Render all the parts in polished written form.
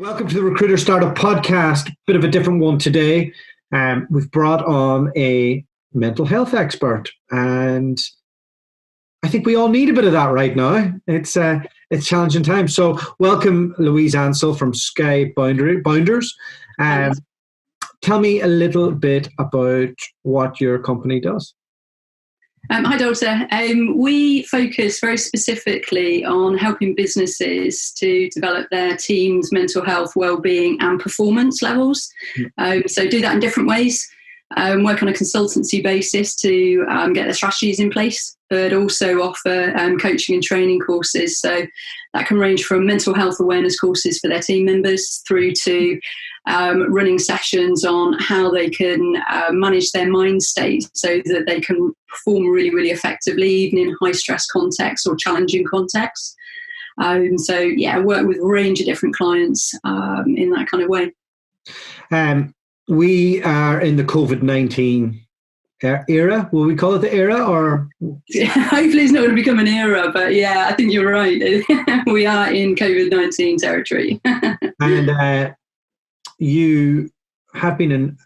Welcome to the Recruiter Startup Podcast. Bit of a different one today. We've brought on a mental health expert, and I think we all need a bit of that right now. It's challenging times. So, welcome, Louise Ansell from Sky Bounders. Tell me a little bit about what your company does. Hi, Dualta. We focus very specifically on helping businesses to develop their team's mental health, wellbeing and performance levels. So do that in different ways. Work on a consultancy basis to get their strategies in place, but also offer coaching and training courses. So that can range from mental health awareness courses for their team members through to running sessions on how they can manage their mind state so that they can perform really, really effectively, even in high stress contexts or challenging contexts. I work with a range of different clients in that kind of way. We are in the COVID-19 era. Will we call it the era? Or hopefully it's not going to become an era, but yeah, I think you're right. We are in COVID-19 territory. And you have been in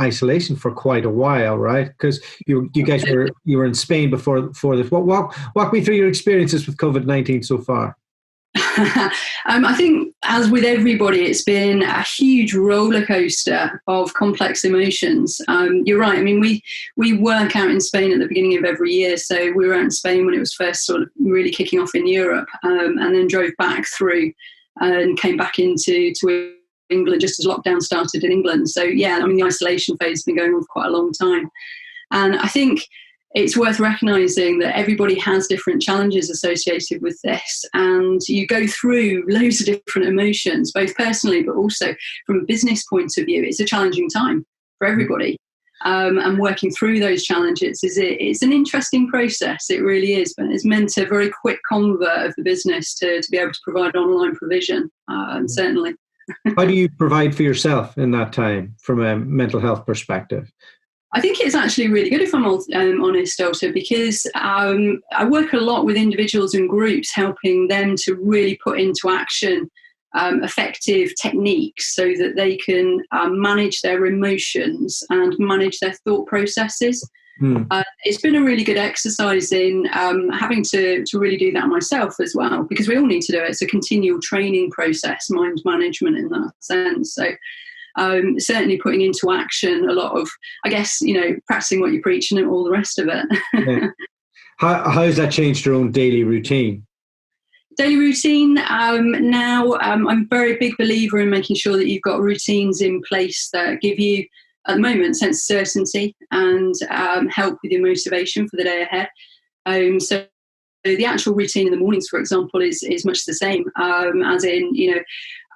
isolation for quite a while, right? Because you guys were in Spain before this. Walk me through your experiences with COVID-19 so far. I think, as with everybody, it's been a huge roller coaster of complex emotions. You're right. I mean, we work out in Spain at the beginning of every year. So we were out in Spain when it was first sort of really kicking off in Europe, and then drove back through and came back into England just as lockdown started in England. So yeah, I mean, the isolation phase has been going on for quite a long time. And I think it's worth recognising that everybody has different challenges associated with this, and you go through loads of different emotions, both personally but also from a business point of view. It's a challenging time for everybody, and working through those challenges it's an interesting process. It really is, but it's meant a very quick convert of the business to be able to provide online provision, certainly. How do you provide for yourself in that time from a mental health perspective? I think it's actually really good, if I'm honest, Dualta, because I work a lot with individuals and groups, helping them to really put into action effective techniques so that they can manage their emotions and manage their thought processes. It's been a really good exercise in having to really do that myself as well, because we all need to do it. It's a continual training process, mind management in that sense. So certainly putting into action a lot of, I guess, practicing what you preach and all the rest of it. Yeah. How has that changed your own daily routine? Daily routine, now I'm a very big believer in making sure that you've got routines in place that give you, at the moment, sense of certainty and help with your motivation for the day ahead. So the actual routine in the mornings, for example, is much the same, as in,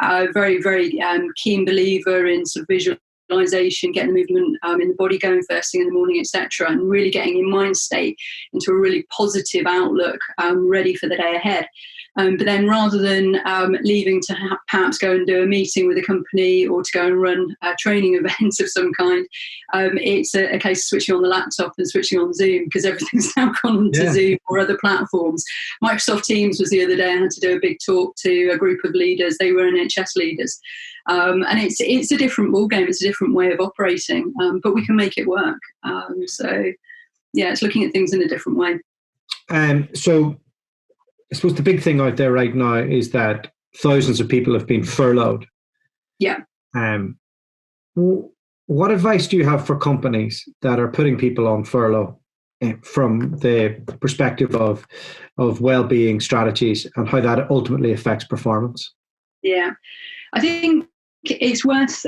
a very, very keen believer in sort of visualization, getting the movement in the body going first thing in the morning, etc., and really getting your mind state into a really positive outlook, ready for the day ahead. But then rather than leaving to perhaps go and do a meeting with a company or to go and run a training event of some kind, it's a case of switching on the laptop and switching on Zoom, because everything's now gone to Zoom or other platforms. Microsoft Teams was the other day. I had to do a big talk to a group of leaders. They were NHS leaders. And it's a different ballgame. It's a different way of operating, but we can make it work. It's looking at things in a different way. So I suppose the big thing out there right now is that thousands of people have been furloughed. Yeah. What advice do you have for companies that are putting people on furlough from the perspective of well-being strategies and how that ultimately affects performance? Yeah, I think it's worth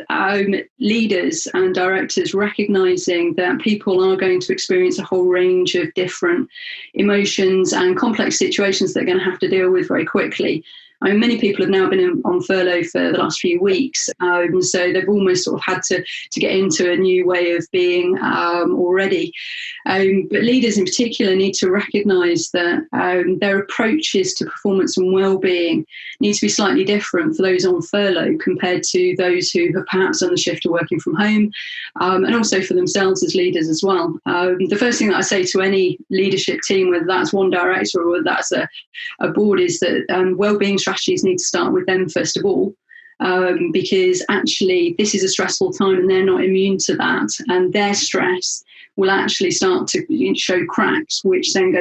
leaders and directors recognising that people are going to experience a whole range of different emotions and complex situations that they're going to have to deal with very quickly. I mean, many people have now been on furlough for the last few weeks, so they've almost sort of had to get into a new way of being already. But leaders in particular need to recognise that their approaches to performance and well-being need to be slightly different for those on furlough compared to those who have perhaps done the shift to working from home, and also for themselves as leaders as well. The first thing that I say to any leadership team, whether that's one director or whether that's a board, is that well-being strategies need to start with them first of all, because actually this is a stressful time and they're not immune to that, and their stress will actually start to show cracks, which then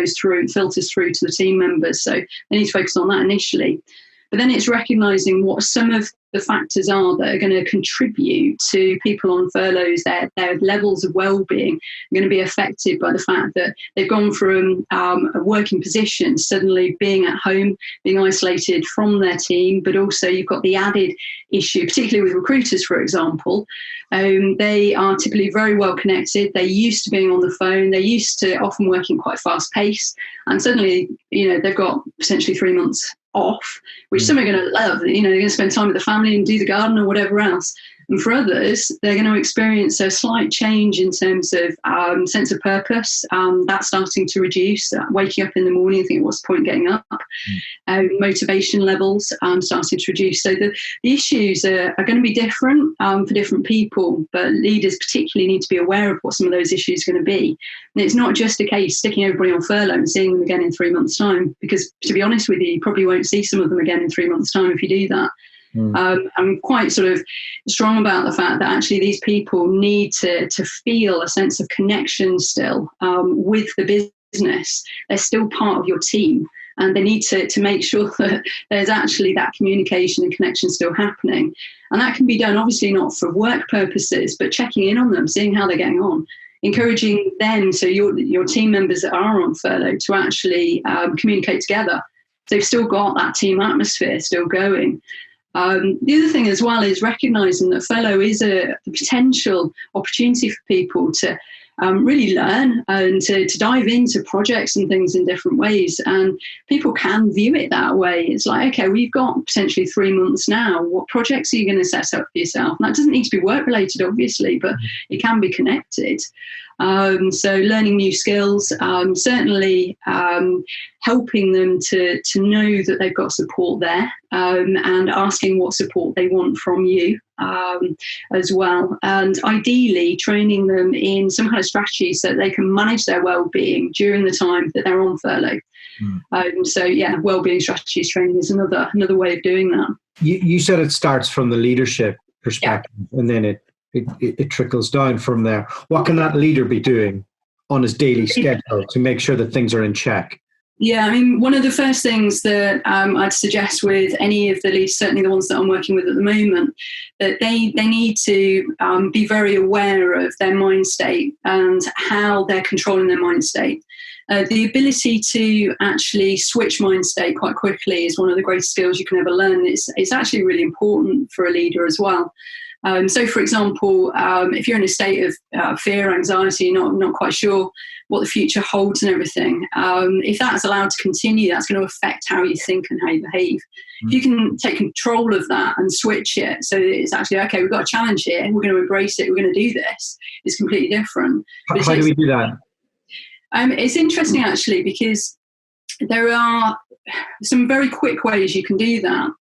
filters through to the team members. So they need to focus on that initially. But then it's recognising what some of the factors are that are going to contribute to people on furloughs. Their levels of well-being are going to be affected by the fact that they've gone from a working position, suddenly being at home, being isolated from their team, but also you've got the added issue, particularly with recruiters, for example. They are typically very well connected. They're used to being on the phone. They're used to often working quite fast pace. And suddenly, they've got potentially 3 months off, which some are going to love. They're going to spend time with the family and do the garden or whatever else. And for others, they're going to experience a slight change in terms of sense of purpose. That's starting to reduce. Waking up in the morning and thinking, what's the point getting up? Motivation levels starting to reduce. So the issues are going to be different for different people, but leaders particularly need to be aware of what some of those issues are going to be. And it's not just a case sticking everybody on furlough and seeing them again in 3 months' time, because to be honest with you probably won't see some of them again in 3 months' time if you do that. I'm quite sort of strong about the fact that actually these people need to feel a sense of connection still with the business. They're still part of your team, and they need to make sure that there's actually that communication and connection still happening. And that can be done obviously not for work purposes, but checking in on them, seeing how they're getting on, encouraging them, so your team members that are on furlough, to actually communicate together. So they've still got that team atmosphere still going. The other thing as well is recognising that furlough is a potential opportunity for people to really learn and to dive into projects and things in different ways. And people can view it that way. It's like, okay, we've got potentially 3 months now. What projects are you going to set up for yourself? And that doesn't need to be work related, obviously, but it can be connected. So learning new skills, certainly helping them to know that they've got support there, and asking what support they want from you as well. And ideally training them in some kind of strategy so that they can manage their well-being during the time that they're on furlough. Well-being strategies training is another way of doing that. You said it starts from the leadership perspective, and then it trickles down from there. What can that leader be doing on his daily schedule to make sure that things are in check? Yeah, I mean, one of the first things that I'd suggest with any of the leaders, certainly the ones that I'm working with at the moment, that they need to be very aware of their mind state and how they're controlling their mind state. The ability to actually switch mind state quite quickly is one of the greatest skills you can ever learn. It's actually really important for a leader as well. So, for example, if you're in a state of fear, anxiety, not quite sure what the future holds and everything, if that's allowed to continue, that's going to affect how you think and how you behave. If you can take control of that and switch it, so it's actually, okay, we've got a challenge here, we're going to embrace it, we're going to do this, it's completely different. How do we do that? It's interesting, actually, because there are some very quick ways you can do that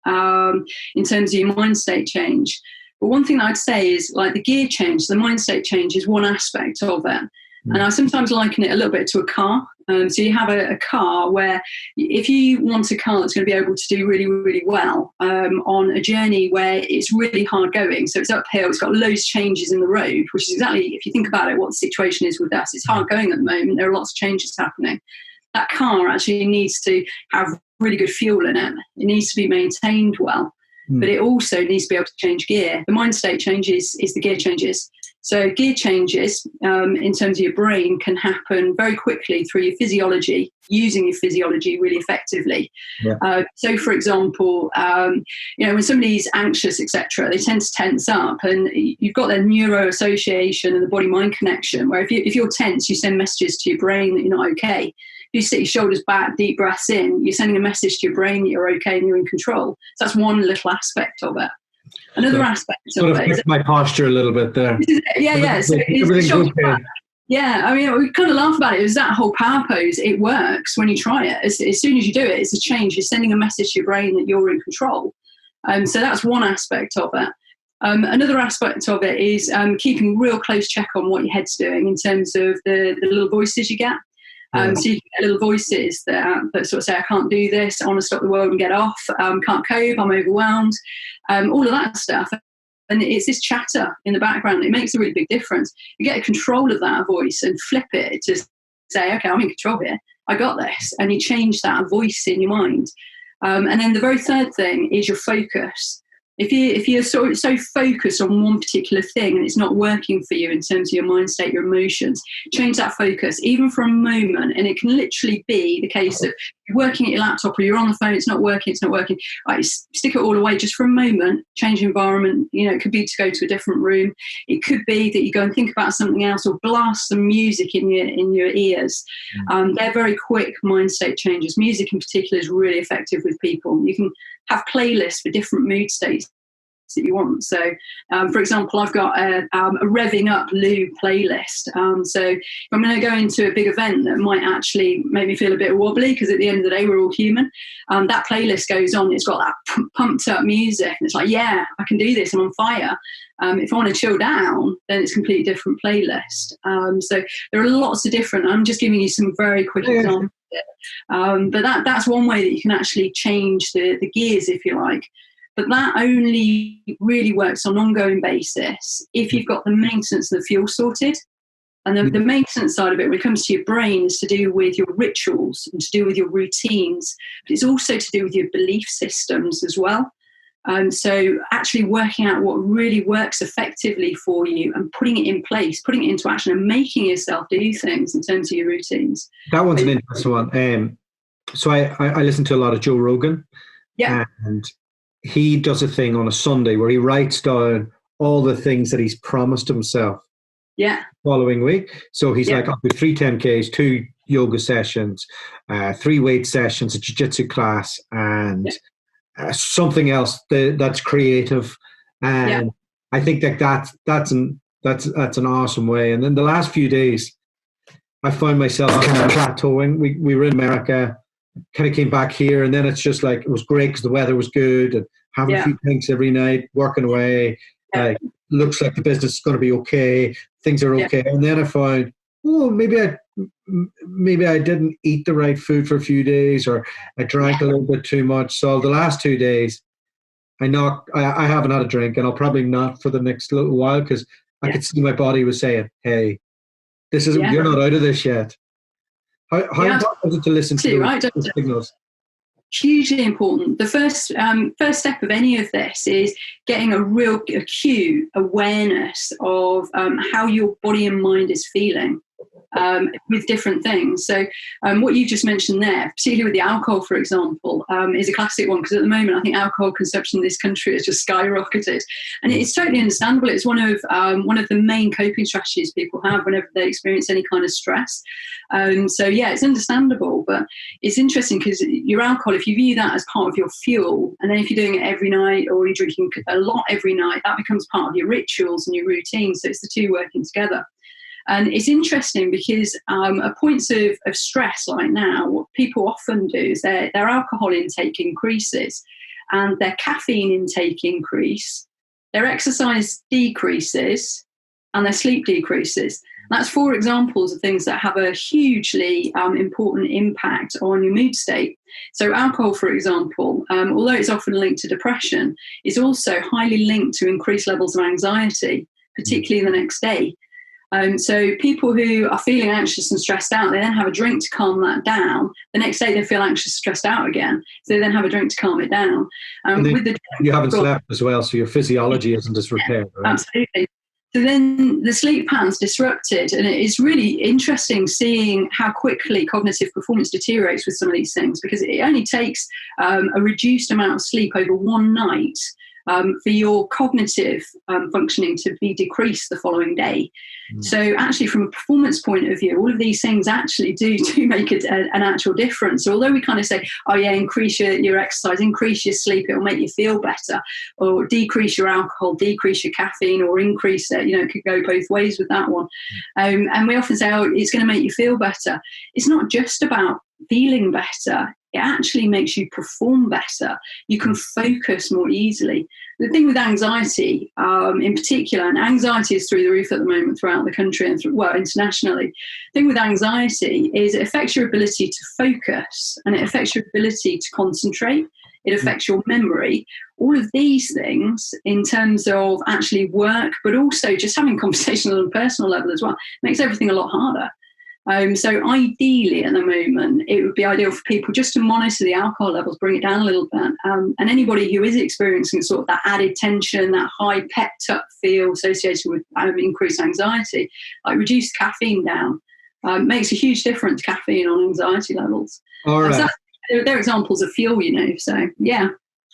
in terms of your mind state change. But one thing that I'd say is, like, the gear change, the mind state change is one aspect of it. And I sometimes liken it a little bit to a car. So you have a car where if you want a car that's going to be able to do really, really well on a journey where it's really hard going, so it's uphill, it's got loads of changes in the road, which is exactly, if you think about it, what the situation is with us. It's hard going at the moment. There are lots of changes happening. That car actually needs to have really good fuel in it. It needs to be maintained well. But it also needs to be able to change gear. The mind state changes is the gear changes. So gear changes in terms of your brain can happen very quickly through your physiology, using your physiology really effectively. Yeah. So, for example, when somebody's anxious, etc., they tend to tense up, and you've got their neuro association and the body-mind connection, where if you're tense, you send messages to your brain that you're not okay. If you sit your shoulders back, deep breaths in, you're sending a message to your brain that you're okay and you're in control. So that's one little aspect of it. Another aspect of it is my posture a little bit there. Yeah. So it's okay. Yeah, I mean, we kind of laugh about it. It was that whole power pose. It works when you try it. As soon as you do it, it's a change. You're sending a message to your brain that you're in control. So that's one aspect of it. Another aspect of it is keeping real close check on what your head's doing in terms of the little voices you get. So you get little voices that sort of say, I can't do this, I want to stop the world and get off, can't cope, I'm overwhelmed, all of that stuff. And it's this chatter in the background. It makes a really big difference. You get control of that voice and flip it to say, okay, I'm in control here. I got this. And you change that voice in your mind. And then the very third thing is your focus. If you're so focused on one particular thing and it's not working for you in terms of your mind state, your emotions, change that focus, even for a moment. And it can literally be the case of you're working at your laptop or you're on the phone, it's not working. Right, stick it all away just for a moment, change environment. It could be to go to a different room. It could be that you go and think about something else or blast some music in your ears. They're very quick mind state changes. Music in particular is really effective with people. You can have playlists for different mood states that you want. So, for example, I've got a revving up Lou playlist. So if I'm going to go into a big event that might actually make me feel a bit wobbly, because at the end of the day, we're all human, that playlist goes on. It's got that pumped up music. And it's like, yeah, I can do this. I'm on fire. If I want to chill down, then it's a completely different playlist. So there are lots of different, I'm just giving you some very quick examples. But that's one way that you can actually change the gears, if you like. But that only really works on an ongoing basis if you've got the maintenance and the fuel sorted. And the maintenance side of it, when it comes to your brain, is to do with your rituals and to do with your routines. But it's also to do with your belief systems as well. So actually working out what really works effectively for you and putting it in place, putting it into action and making yourself do things in terms of your routines. That one's an interesting one. So I listen to a lot of Joe Rogan. Yeah. And he does a thing on a Sunday where he writes down all the things that he's promised himself following week. So he's like, I'll do 3 10Ks, 2 yoga sessions, 3 weight sessions, a jiu-jitsu class, and something else that's creative. And I think that's an awesome way. And then the last few days, I found myself kind of plateauing. We were in America, kind of came back here, and then it's just like, it was great because the weather was good and having a few drinks every night, working away. Looks like the business is going to be okay. Things are okay. And then I found, maybe I didn't eat the right food for a few days, or I drank a little bit too much. So the last 2 days, I haven't had a drink, and I'll probably not for the next little while, because I could see my body was saying, hey, this isn't, you're not out of this yet. How important is it to listen to those signals? Hugely important. The first step of any of this is getting a real acute awareness of how your body and mind is feeling with different things. So what you just mentioned there, particularly with the alcohol, for example, is a classic one, because at the moment I think alcohol consumption in this country has just skyrocketed, and it's totally understandable. It's one of the main coping strategies people have whenever they experience any kind of stress. So it's understandable, but it's interesting because your alcohol, if you view that as part of your fuel, and then if you're doing it every night or you're drinking a lot every night, that becomes part of your rituals and your routine. So it's the two working together. And it's interesting because at points of stress like now, what people often do is their alcohol intake increases and their caffeine intake increase, their exercise decreases, and their sleep decreases. That's 4 examples of things that have a hugely important impact on your mood state. So alcohol, for example, although it's often linked to depression, is also highly linked to increased levels of anxiety, particularly the next day. So people who are feeling anxious and stressed out, they then have a drink to calm that down. The next day they feel anxious, stressed out again. So they then have a drink to calm it down. You haven't slept as well, so your physiology isn't as repaired. Right? Absolutely. So then the sleep pattern's disrupted, and it's really interesting seeing how quickly cognitive performance deteriorates with some of these things, because it only takes a reduced amount of sleep over one night for your cognitive functioning to be decreased the following day. So actually, from a performance point of view, all of these things actually do make an actual difference. So although we kind of say, increase your exercise, increase your sleep, it'll make you feel better, or decrease your alcohol, decrease your caffeine, or increase it, it could go both ways with that one. And we often say, it's going to make you feel better. It's not just about feeling better. it actually makes you perform better. You can focus more easily. The thing with anxiety, in particular, and anxiety is through the roof at the moment throughout the country and internationally. The thing with anxiety is it affects your ability to focus, and it affects your ability to concentrate. It affects your memory. All of these things in terms of actually work, but also just having conversations on a personal level as well, makes everything a lot harder. So ideally at the moment, it would be ideal for people just to monitor the alcohol levels, bring it down a little bit. And anybody who is experiencing sort of that added tension, that high pepped up feel associated with increased anxiety, like reduce caffeine down, makes a huge difference, caffeine on anxiety levels. All right. So they're examples of fuel, so yeah.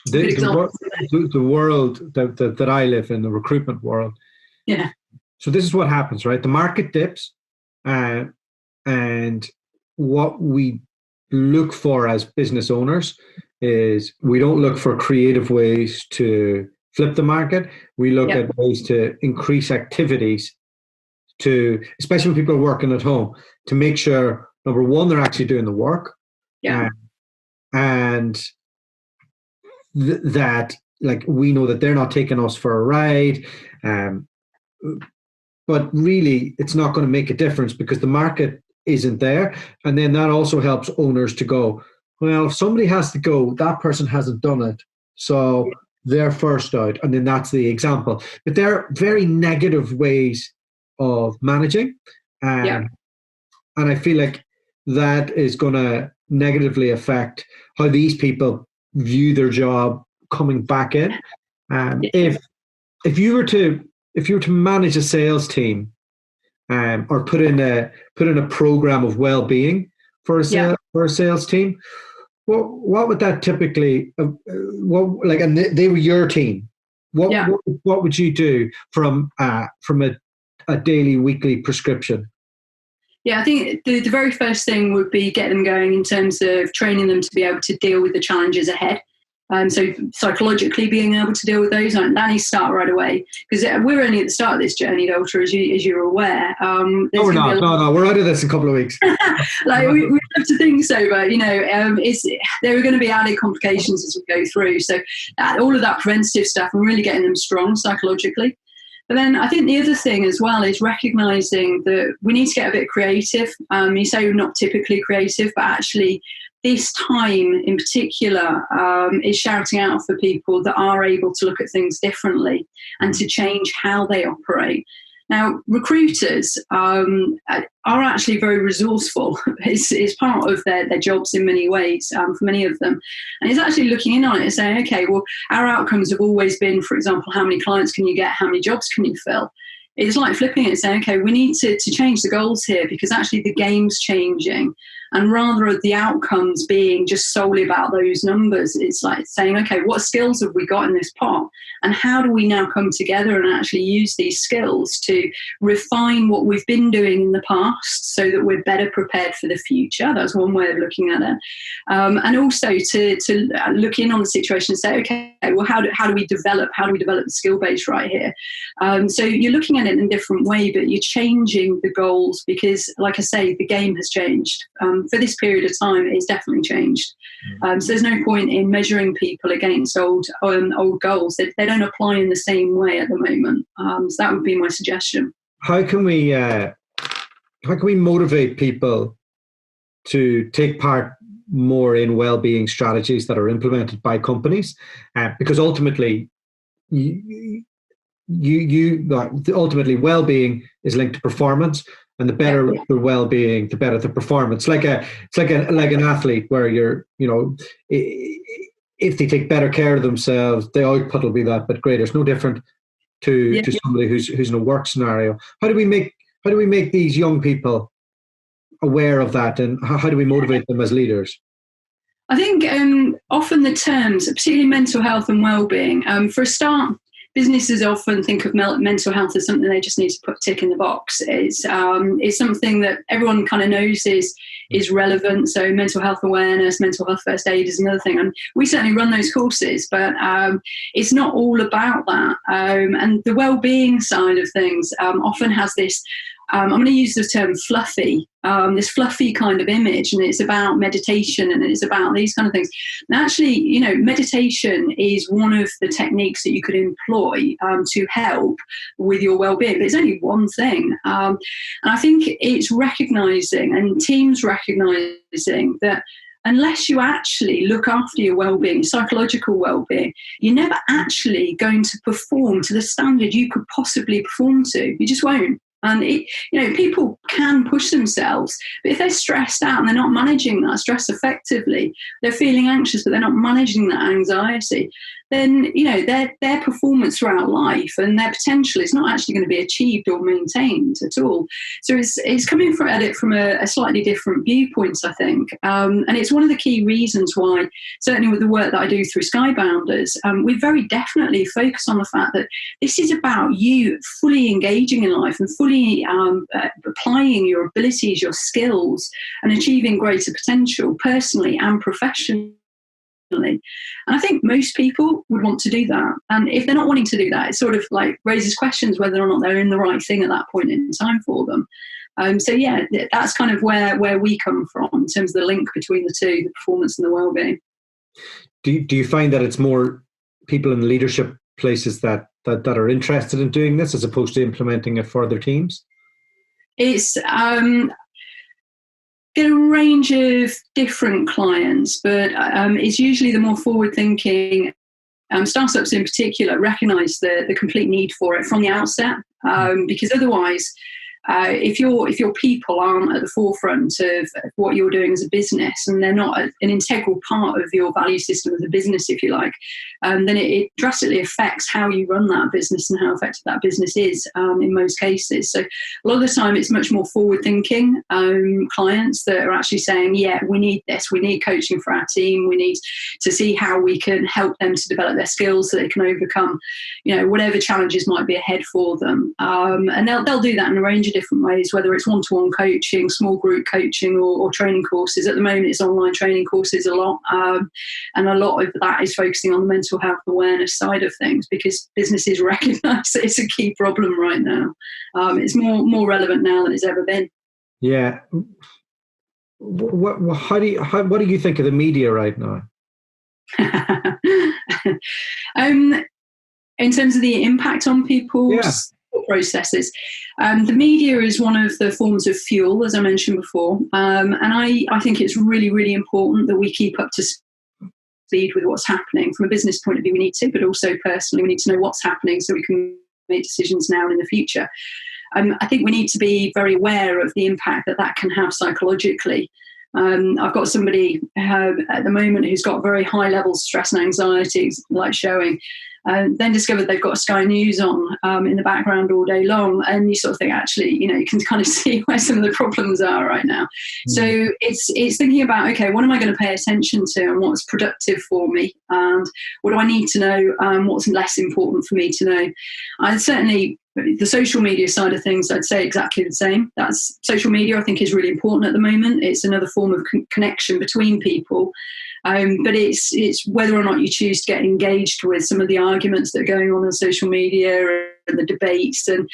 The world that I live in, the recruitment world. Yeah. So this is what happens, right? The market dips, and what we look for as business owners is we don't look for creative ways to flip the market. We look at ways to increase activities especially when people are working at home, to make sure, number one, they're actually doing the work. Yeah. And that, like, we know that they're not taking us for a ride, but really it's not going to make a difference because the market isn't there. And then that also helps owners to go, well, if somebody has to go, that person hasn't done it, so they're first out, and then that's the example. But they're very negative ways of managing, and I feel like that is going to negatively affect how these people view their job coming back in. If you were to manage a sales team, or put in a program of well-being for a sales team, what would that typically and they were your team? What would you do from a daily, weekly prescription? Yeah, I think the very first thing would be get them going in terms of training them to be able to deal with the challenges ahead. So psychologically being able to deal with those, that needs to start right away, because we're only at the start of this journey, Dualta, as you're aware. No, we're not. No, we're out of this in a couple of weeks. we have to think so, but there are going to be added complications as we go through. So all of that preventative stuff and really getting them strong psychologically. But then I think the other thing as well is recognising that we need to get a bit creative. You say we're not typically creative, but actually this time in particular is shouting out for people that are able to look at things differently and to change how they operate. Now, recruiters are actually very resourceful. It's part of their jobs in many ways for many of them. And it's actually looking in on it and saying, okay, well, our outcomes have always been, for example, how many clients can you get? How many jobs can you fill? It's like flipping it and saying, okay, we need to change the goals here because actually the game's changing. And rather the outcomes being just solely about those numbers, it's like saying, okay, what skills have we got in this pot? And how do we now come together and actually use these skills to refine what we've been doing in the past so that we're better prepared for the future? That's one way of looking at it. And also to look in on the situation and say, okay, well, how do we develop the skill base right here? So you're looking at it in a different way, but you're changing the goals because, like I say, the game has changed. For this period of time, it's definitely changed. So there's no point in measuring people against old goals. They don't apply in the same way at the moment. So that would be my suggestion. How can we motivate people to take part more in well-being strategies that are implemented by companies? Because ultimately, ultimately, well-being is linked to performance. And the better the well-being, the better the performance. Like an athlete, where if they take better care of themselves, the output will be that bit greater. It's no different to somebody who's in a work scenario. How do we make these young people aware of that, and how do we motivate them as leaders? I think often the terms, particularly mental health and well-being, for a start, businesses often think of mental health as something they just need to put tick in the box. It's something that everyone kind of knows is relevant. So mental health awareness, mental health first aid is another thing. And we certainly run those courses, but it's not all about that. And the well-being side of things often has this I'm going to use the term fluffy, this fluffy kind of image, and it's about meditation and it's about these kind of things. And actually, meditation is one of the techniques that you could employ to help with your well-being, but it's only one thing. And I think it's recognizing, and teams recognizing, that unless you actually look after your well-being, psychological well-being, you're never actually going to perform to the standard you could possibly perform to. You just won't. And people can push themselves, but if they're stressed out and they're not managing that stress effectively, they're feeling anxious, but they're not managing that anxiety, then their performance throughout life and their potential is not actually going to be achieved or maintained at all. So it's coming at it from a slightly different viewpoint, I think, and it's one of the key reasons why, certainly with the work that I do through Skybounders, we very definitely focus on the fact that this is about you fully engaging in life and fully applying your abilities, your skills, and achieving greater potential personally and professionally. And I think most people would want to do that. And if they're not wanting to do that, it sort of like raises questions whether or not they're in the right thing at that point in time for them. So yeah, that's kind of where we come from in terms of the link between the two, the performance and the well-being. Do you find that it's more people in leadership places that are interested in doing this as opposed to implementing it for their teams? It's get a range of different clients, but it's usually the more forward-thinking startups in particular recognise the complete need for it from the outset, because otherwise, if your people aren't at the forefront of what you're doing as a business and they're not an integral part of your value system as a business, if you like, then it drastically affects how you run that business and how effective that business is in most cases. So a lot of the time it's much more forward-thinking clients that are actually saying, yeah, we need this, we need coaching for our team, we need to see how we can help them to develop their skills so they can overcome whatever challenges might be ahead for them. And they'll do that in a range of different ways, whether it's one-to-one coaching, small group coaching, or training courses. At the moment it's online training courses a lot, and a lot of that is focusing on the mental health awareness side of things, because businesses recognise that it's a key problem right now. It's more relevant now than it's ever been. Yeah. What do you think of the media right now? In terms of the impact on people's processes, the media is one of the forms of fuel, as I mentioned before, and I think it's really, really important that we keep up to speed with what's happening. From a business point of view, we need to, but also personally, we need to know what's happening so we can make decisions now and in the future. I think we need to be very aware of the impact that can have psychologically. I've got somebody at the moment who's got very high levels of stress and anxiety, like showing, then discovered they've got Sky News on in the background all day long, and you sort of think, actually, you can kind of see where some of the problems are right now. So it's thinking about, okay, what am I going to pay attention to, and what's productive for me, and what do I need to know, what's less important for me to know. I certainly, the social media side of things, I'd say exactly the same. That's social media, I think, is really important at the moment. It's another form of connection between people. But it's whether or not you choose to get engaged with some of the arguments that are going on social media and the debates and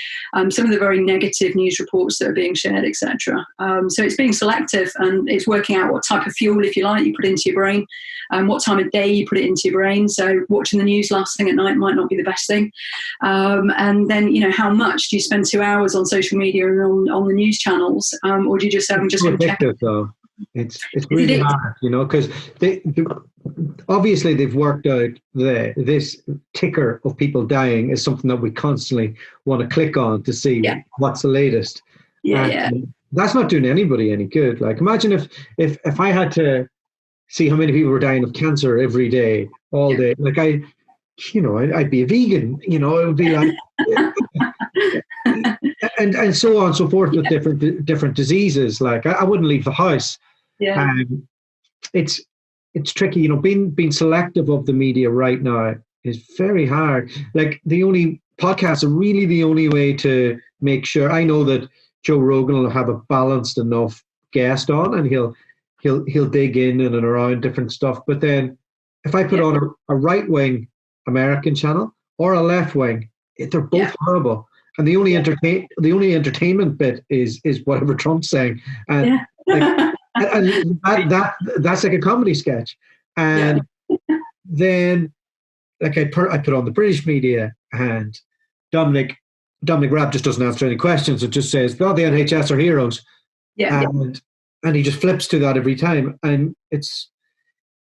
some of the very negative news reports that are being shared, etc. So it's being selective, and it's working out what type of fuel, if you like, you put into your brain, what time of day you put it into your brain. So watching the news last thing at night might not be the best thing. And then, how much do you spend 2 hours on social media and on the news channels, or do you just just check it? Though. It's really hard, because obviously they've worked out this ticker of people dying is something that we constantly want to click on to see what's the latest. That's not doing anybody any good. Like, imagine if I had to see how many people were dying of cancer every day, all day. Like I'd be a vegan. It would be like, and so on and so forth with different diseases. Like I wouldn't leave the house. Yeah, it's tricky. Being selective of the media right now is very hard. Like, the only podcasts are really the only way to make sure. I know that Joe Rogan will have a balanced enough guest on, and he'll dig in and around different stuff. But then, if I put on a right wing American channel or a left wing, they're both horrible. And the only entertainment bit is whatever Trump's saying, and yeah. that's like a comedy sketch. And then like I put on the British media, and Dominic Raab just doesn't answer any questions. It just says, "Oh, the NHS are heroes," and he just flips to that every time, and it's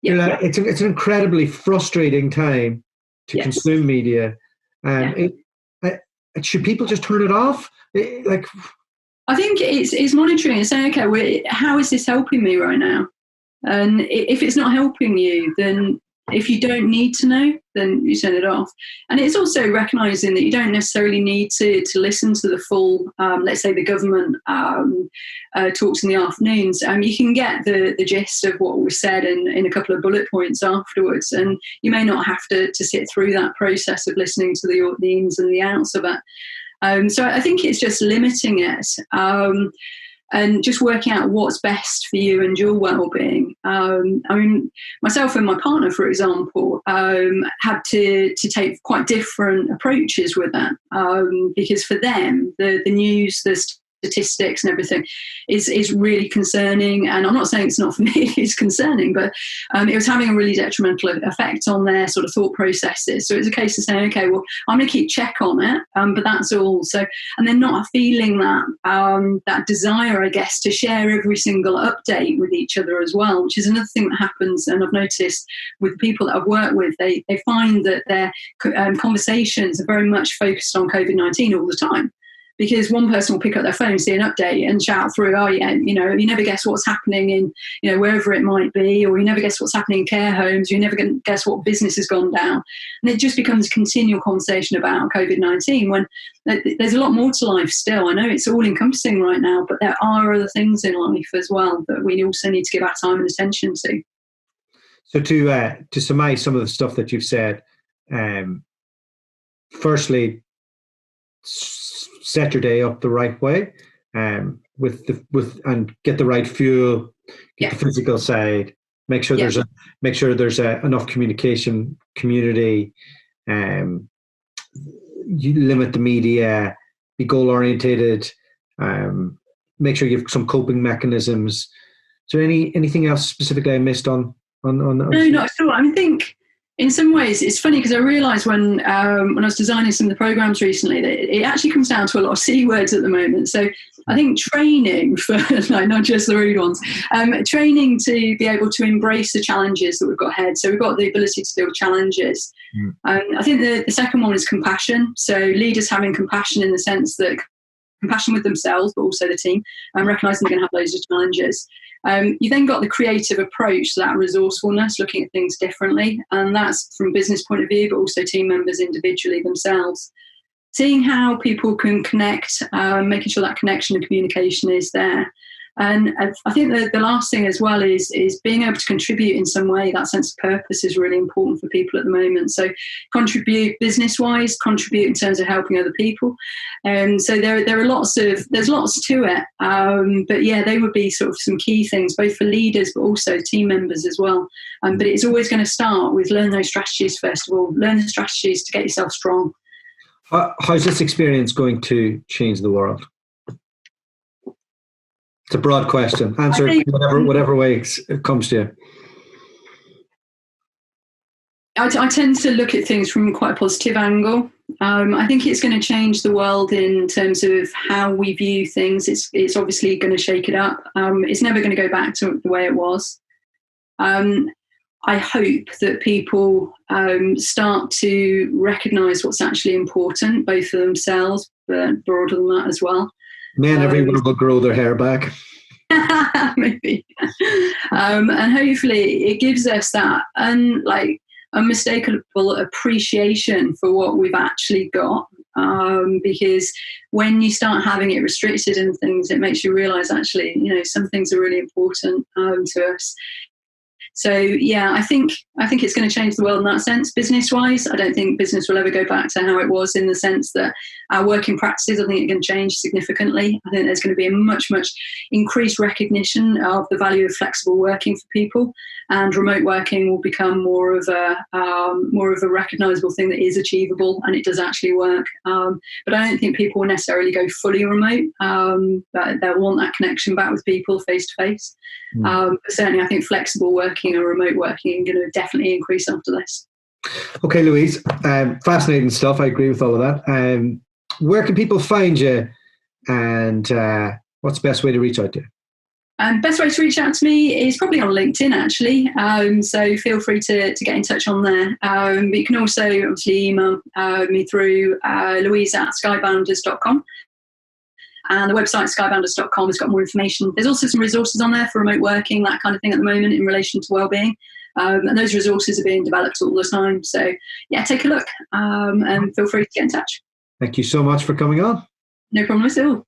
it's an incredibly frustrating time to consume media. Should people just turn it off? Like, I think it's monitoring and saying, okay, how is this helping me right now? And if it's not helping you, then if you don't need to know, then you turn it off. And it's also recognising that you don't necessarily need to listen to the full, let's say, the government talks in the afternoons. You can get the gist of what was said in a couple of bullet points afterwards, and you may not have to sit through that process of listening to the ins and the outs of it. So I think it's just limiting it. And just working out what's best for you and your well-being. I mean, myself and my partner, for example, had to take quite different approaches with that, because for them, the news, the statistics and everything is really concerning. And I'm not saying it's not for me, it's concerning, but it was having a really detrimental effect on their sort of thought processes. So it was a case of saying, okay, well, I'm going to keep check on it, but that's all. So, and then not feeling that desire, I guess, to share every single update with each other as well, which is another thing that happens. And I've noticed with people that I've worked with, they find that their conversations are very much focused on COVID-19 all the time. Because one person will pick up their phone, see an update and shout through, oh yeah, you never guess what's happening in, wherever it might be, or you never guess what's happening in care homes, you never guess what business has gone down. And it just becomes a continual conversation about COVID-19 when there's a lot more to life still. I know it's all encompassing right now, but there are other things in life as well that we also need to give our time and attention to. So to surmise some of the stuff that you've said, firstly, set your day up the right way, and get the right fuel, get the physical side. Make sure there's enough communication, community. You limit the media. Be goal orientated. Make sure you have some coping mechanisms. Is there anything else specifically I missed on? No, not at all. I think in some ways, it's funny because I realised when I was designing some of the programmes recently that it actually comes down to a lot of C words at the moment. So I think training for, not just the rude ones, training to be able to embrace the challenges that we've got ahead. So we've got the ability to deal with challenges. I think the second one is compassion. So leaders having compassion in the sense that compassion with themselves, but also the team, and recognising they're going to have loads of challenges. You then got the creative approach, so that resourcefulness, looking at things differently, and that's from business point of view, but also team members individually themselves. Seeing how people can connect, making sure that connection and communication is there. And I think the last thing as well is being able to contribute in some way. That sense of purpose is really important for people at the moment. So contribute business-wise, contribute in terms of helping other people. And so there's lots to it. But yeah, they would be sort of some key things, both for leaders, but also team members as well. But it's always going to start with learn those strategies first of all. Learn the strategies to get yourself strong. How's this experience going to change the world? It's a broad question. Answer whatever way it comes to you. I tend to look at things from quite a positive angle. I think it's going to change the world in terms of how we view things. It's obviously going to shake it up. It's never going to go back to the way it was. I hope that people start to recognise what's actually important, both for themselves, but broader than that as well. Men everywhere will grow their hair back. Maybe. And hopefully it gives us that unmistakable appreciation for what we've actually got. Because when you start having it restricted and things, it makes you realise actually, some things are really important to us. So yeah, I think it's going to change the world in that sense. Business wise, I don't think business will ever go back to how it was, in the sense that our working practices, I think, are going to change significantly. I think there's going to be a much increased recognition of the value of flexible working for people, and remote working will become more of a recognisable thing that is achievable and it does actually work. But I don't think people will necessarily go fully remote. But they'll want that connection back with people face to face. But certainly, I think flexible working or remote working are going to definitely increase after this. Okay, Louise, fascinating stuff. I agree with all of that. Where can people find you, and what's the best way to reach out to you? Best way to reach out to me is probably on LinkedIn, actually. So feel free to get in touch on there. But you can also obviously email me through louise@skybounders.com. And the website skybounders.com has got more information. There's also some resources on there for remote working, that kind of thing at the moment in relation to wellbeing. And those resources are being developed all the time. So yeah, take a look and feel free to get in touch. Thank you so much for coming on. No problem at all.